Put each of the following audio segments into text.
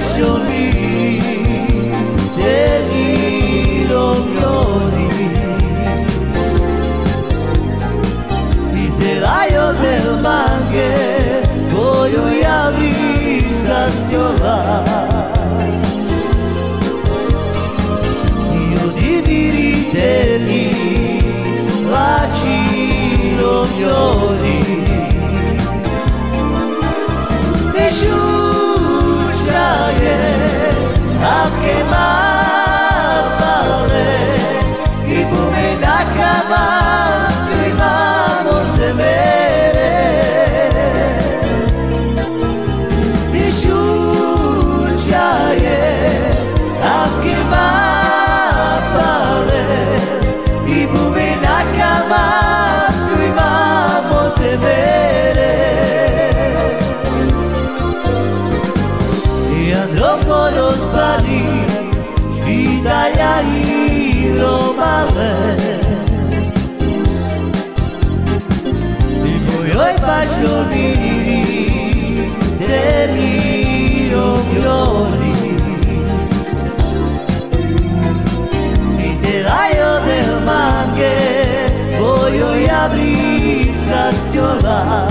passioni degli rognoni, il telaio del manghe voglio apri sa stiola, io di miritelli laci rognoni. Afke mapale ibume nakama prima montemere Ishuchaye afke mapale ibume nakama prima montemere Dopo lo spari, svitaglia il male e poi ho i passioni degli rognoni, il telaio del manghe voglio apri sa stiola.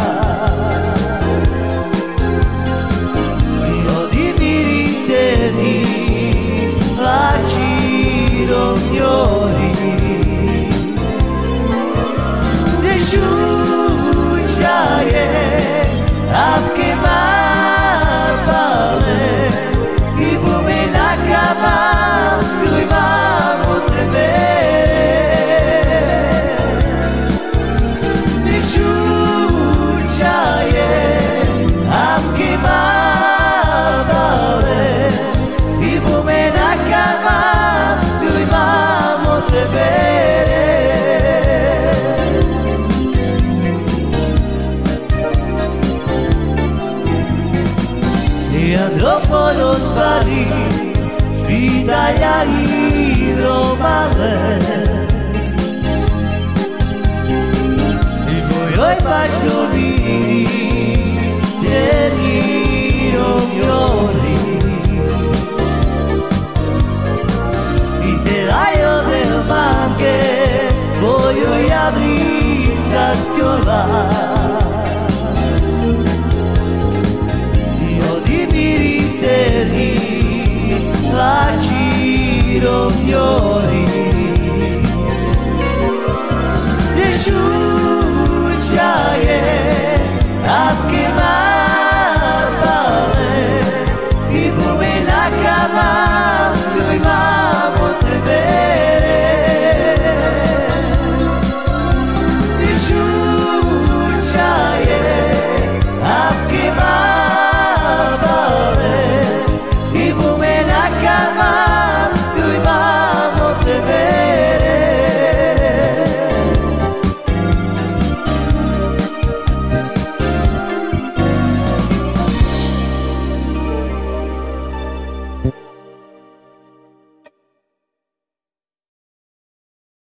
Afke mapale ibume nakama prima montemere Nishuchaye afke mapale ibume nakama prima montemere Dopo lo spari, svitaglia il male e poi ho i passioni degli rognoni, il telaio del manghe voglio apri sa stiola. La giro